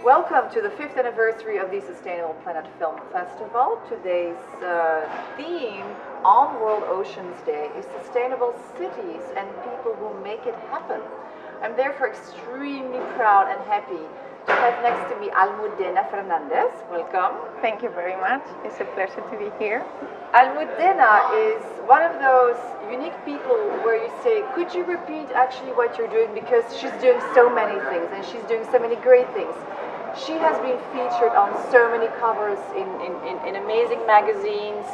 Welcome to the 5th anniversary of the Sustainable Planet Film Festival. Today's theme on World Oceans Day is sustainable cities and people who make it happen. I'm therefore extremely proud and happy to have next to me Almudena Fernandez. Welcome. Thank you very much. It's a pleasure to be here. Almudena is one of those unique people where you say, could you repeat actually what you're doing, because she's doing so many things and she's doing so many great things. She has been featured on so many covers in amazing magazines.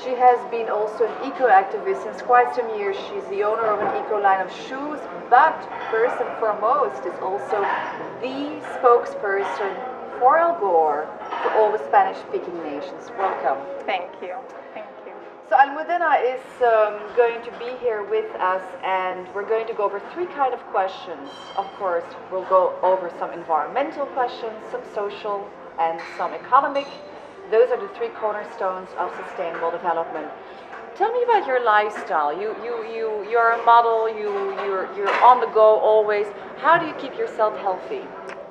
She has been also an eco-activist since quite some years. She's the owner of an eco line of shoes, but first and foremost is also the spokesperson for Al Gore for all the Spanish-speaking nations. Welcome. Thank you. Thank you. So Almudena is going to be here with us, and we're going to go over three kind of questions. Of course, we'll go over some environmental questions, some social, and some economic. Those are the three cornerstones of sustainable development. Tell me about your lifestyle. You're a model. You're on the go always. How do you keep yourself healthy?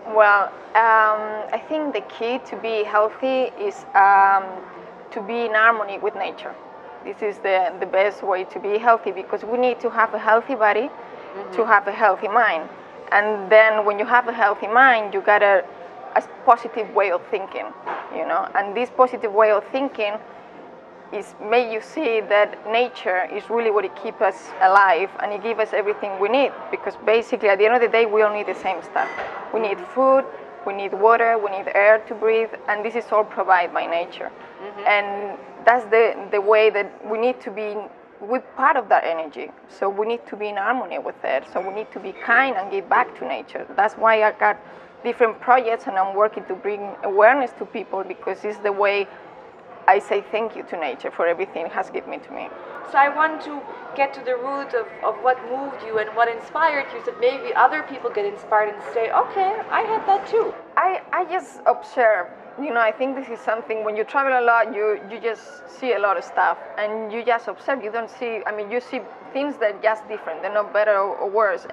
Well, I think the key to be healthy is to be in harmony with nature. This is the best way to be healthy, because we need to have a healthy body to have a healthy mind. And then when you have a healthy mind, you got a positive way of thinking, you know. And this positive way of thinking is make you see that nature is really what it keeps us alive, and it gives us everything we need. Because basically, at the end of the day, we all need the same stuff. We need food, we need water, we need air to breathe, and this is all provided by nature. And that's the way that we need to be. We're part of that energy, so we need to be in harmony with it. So we need to be kind and give back to nature. That's why I got different projects, and I'm working to bring awareness to people, because it's the way I say thank you to nature for everything it has given to me. So I want to get to the root of what moved you and what inspired you, so maybe other people get inspired and say, okay, I had that too. I just observe. You know, I think this is something, when you travel a lot, you just see a lot of stuff, and you just observe. You don't see, I mean, you see things that are just different. They're not better or worse.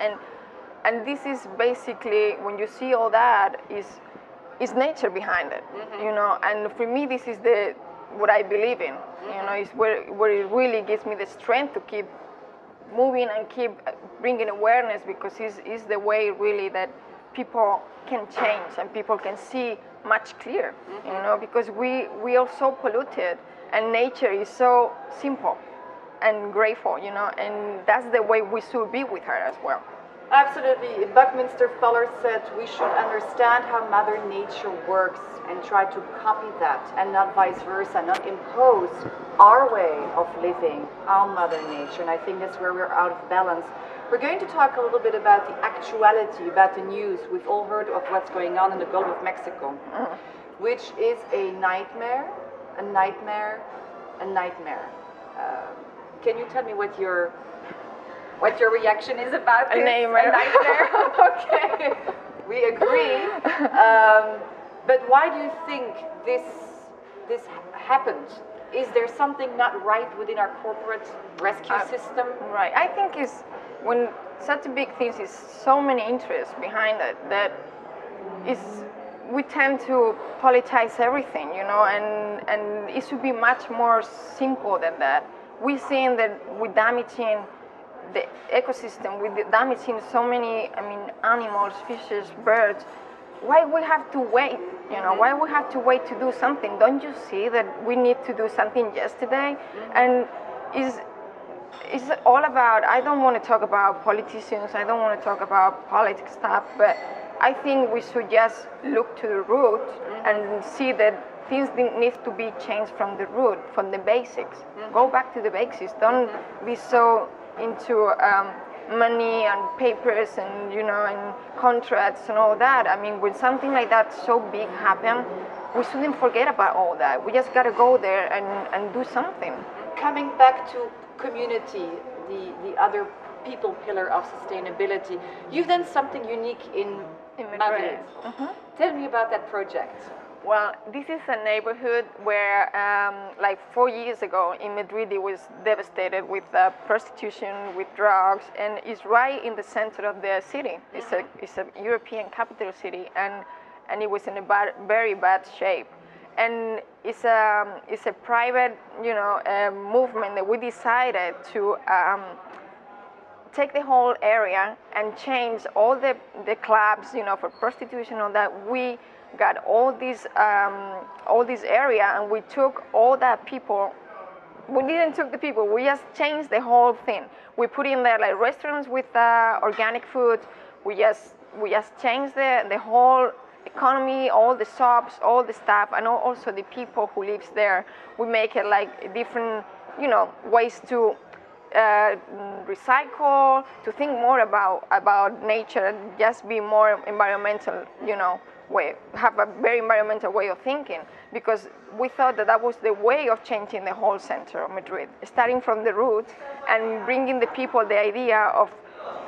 And this is basically, when you see all that, is nature behind it, you know. And for me, this is what I believe in, you know, is where it really gives me the strength to keep moving and keep bringing awareness, because it's the way really that people can change and people can see much clearer, you know, because we are so polluted, and nature is so simple and grateful, you know, and that's the way we should be with her as well. Absolutely. Buckminster Fuller said we should understand how Mother Nature works and try to copy that, and not vice versa, not impose our way of living on Mother Nature. And I think that's where we're out of balance. We're going to talk a little bit about the actuality, about the news. We've all heard of what's going on in the Gulf of Mexico, which is a nightmare, a nightmare, a nightmare. Can you tell me what your reaction is about this? A nightmare. Okay, we agree. But why do you think this happened? Is there something not right within our corporate rescue system? Right. I think it's when such a big thing is so many interests behind it, that we tend to politicize everything, you know, and it should be much more simple than that. We're seeing that we're damaging the ecosystem, we're damaging so many, I mean, animals, fishes, birds. Why we have to wait, you know, why we have to wait to do something? Don't you see that we need to do something yesterday? And it's all about, I don't want to talk about politicians, I don't want to talk about politics stuff, but I think we should just look to the root and see that things need to be changed from the root, from the basics. Go back to the basics. Don't be so into money and papers and, you know, and contracts and all that. I mean, when something like that so big happen, we shouldn't forget about all that. We just got to go there and do something. Coming back to community, the other people pillar of sustainability, you've done something unique in Madrid. Tell me about that project. Well, this is a neighborhood where, like 4 years ago in Madrid, it was devastated with prostitution, with drugs, and it's right in the center of the city. It's a European capital city, and and it was in a very bad shape. And it's a private, movement that we decided to take the whole area and change all the clubs, for prostitution, all that. We got all this area, and we took all that people. We didn't took the people. We just changed the whole thing. We put in there like restaurants with organic food. We just changed the whole economy, all the shops, all the staff, and also the people who lives there. We make it like different, ways to recycle, to think more about nature, and just be more environmental, way, have a very environmental way of thinking, because we thought that was the way of changing the whole center of Madrid, starting from the roots and bringing the people the idea of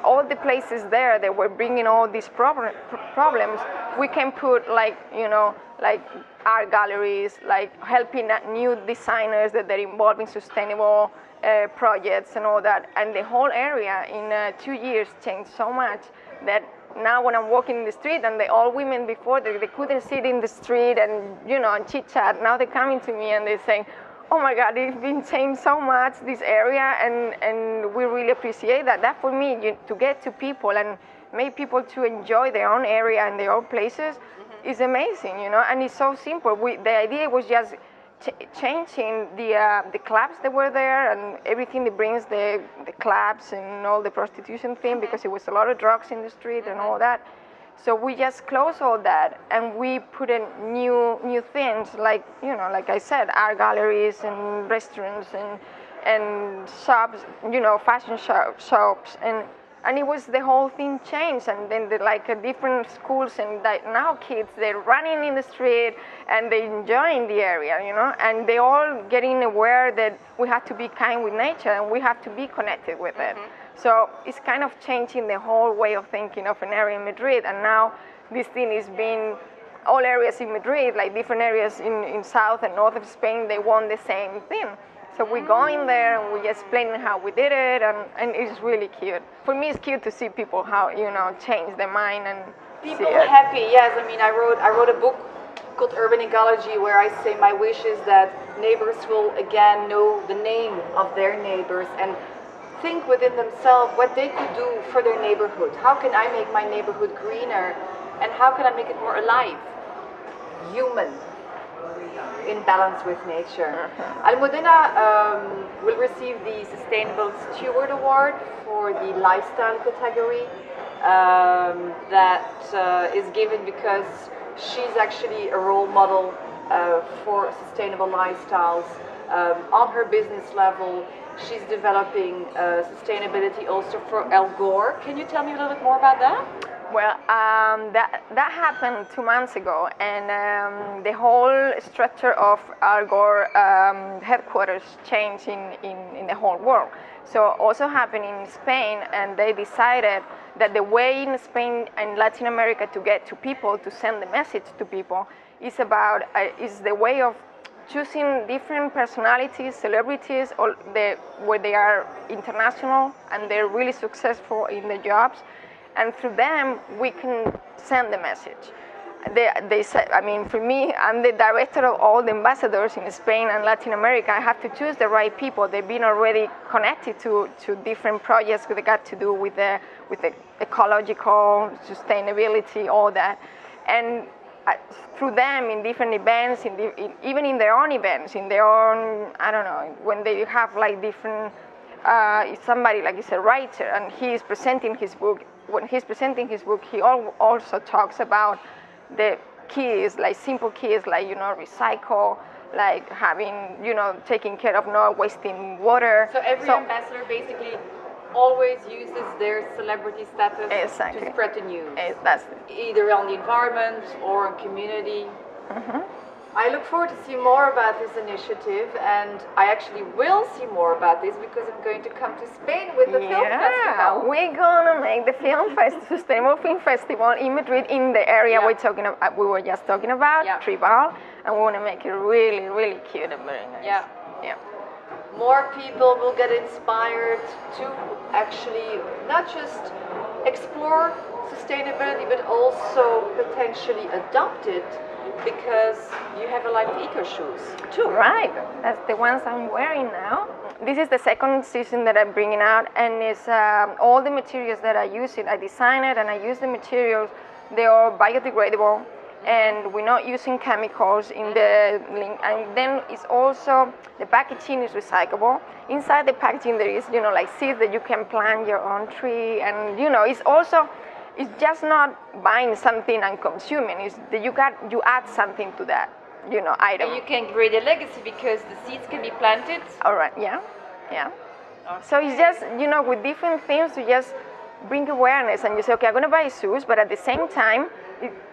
all the places there that were bringing all these problems. We can put like art galleries, like helping new designers that are involved in sustainable projects and all that. And the whole area in 2 years changed so much that now when I'm walking in the street, and all women before, they couldn't sit in the street and, and chit chat. Now they're coming to me and they're saying, oh my God, it's been changed so much, this area, and we really appreciate that. That for me, to get to people and make people to enjoy their own area and their own places is amazing, and it's so simple. The idea was just changing the clubs that were there and everything that brings the clubs and all the prostitution thing, because it was a lot of drugs in the street and all that. So we just closed all that, and we put in new things, like like I said, art galleries and restaurants and shops, fashion shops, and it was the whole thing changed. And then different schools, and now kids, they're running in the street and they're enjoying the area, and they all getting aware that we have to be kind with nature and we have to be connected with it. So it's kind of changing the whole way of thinking of an area in Madrid. And now this thing is being, all areas in Madrid, like different areas in south and north of Spain, they want the same thing. So we go in there and we explain how we did it, and it's really cute. For me, it's cute to see people how, change their mind and people happy. Yes, I mean, I wrote a book called Urban Ecology, where I say my wish is that neighbors will again know the name of their neighbors and think within themselves what they could do for their neighborhood. How can I make my neighborhood greener, and how can I make it more alive, human, in balance with nature? Almudena will receive the Sustainable Steward Award for the lifestyle category that is given because she's actually a role model for sustainable lifestyles. On her business level, she's developing sustainability also for Al Gore. Can you tell me a little bit more about that? Well, that happened 2 months ago, and the whole structure of Al Gore headquarters changed in the whole world. So also happened in Spain, and they decided that the way in Spain and Latin America to get to people, to send the message to people, is the way of choosing different personalities, celebrities, where they are international and they're really successful in their jobs. And through them, we can send the message. They said, I mean, for me, I'm the director of all the ambassadors in Spain and Latin America. I have to choose the right people. They've been already connected to different projects that got to do with the ecological sustainability, all that. And through them, in different events, even in their own events, in their own, I don't know, when they have like different, somebody like is a writer and he is presenting his book. When he's presenting his book, he also talks about the keys, like simple keys, like, recycle, like having, taking care of not wasting water. So every ambassador basically always uses their celebrity status to spread the news. That's either on the environment or on community. I look forward to see more about this initiative, and I actually will see more about this because I'm going to come to Spain with the film festival. We're gonna make the Sustainable Film Festival in Madrid, in the area we were just talking about, Tribal, and we want to make it really, really cute and very nice. More people will get inspired to actually not just explore sustainability, but also potentially adopt it, because you have a line of eco shoes too. Right, that's the ones I'm wearing now. This is the second season that I'm bringing out, and it's all the materials that I use it. I design it and I use the materials. They are biodegradable, and we're not using chemicals in the link. And then it's also, the packaging is recyclable. Inside the packaging there is, like seeds that you can plant your own tree, and it's also, it's just not buying something and consuming. It's that you add something to that, item. And you can create a legacy because the seeds can be planted. All right, yeah. Okay. So it's just, with different things, you just bring awareness and you say, okay, I'm going to buy shoes, but at the same time,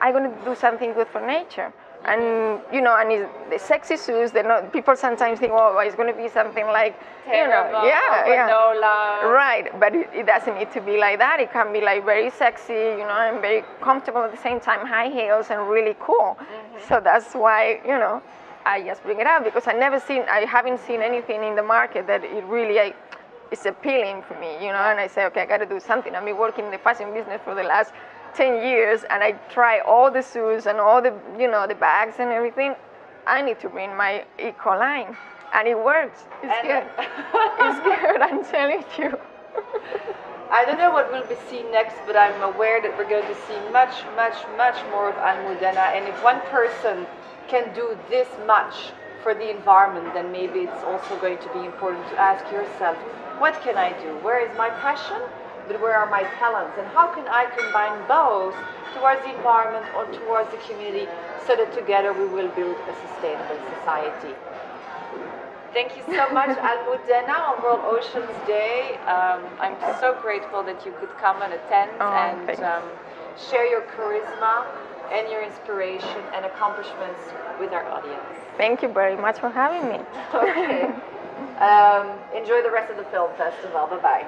I'm going to do something good for nature. And, and it's the sexy shoes, people sometimes think, oh, it's going to be something like, Terrible, granola. Right, but it doesn't need to be like that. It can be like very sexy, and very comfortable at the same time, high heels and really cool. So that's why, I just bring it up, because I haven't seen anything in the market that it really is appealing for me, and I say, okay, I got to do something. I've been working in the fashion business for the last 10 years, and I try all the shoes and all the, the bags and everything. I need to bring my eco line, and it works. It's good. It's good, I'm telling you. I don't know what we'll be seeing next, but I'm aware that we're going to see much, much, much more of Almudena. And if one person can do this much for the environment, then maybe it's also going to be important to ask yourself, what can I do? Where is my passion? But where are my talents? And how can I combine both towards the environment or towards the community, so that together we will build a sustainable society? Thank you so much, Almudena, on World Oceans Day. I'm so grateful that you could come and attend and share your charisma and your inspiration and accomplishments with our audience. Thank you very much for having me. Okay. Enjoy the rest of the film festival. Bye-bye.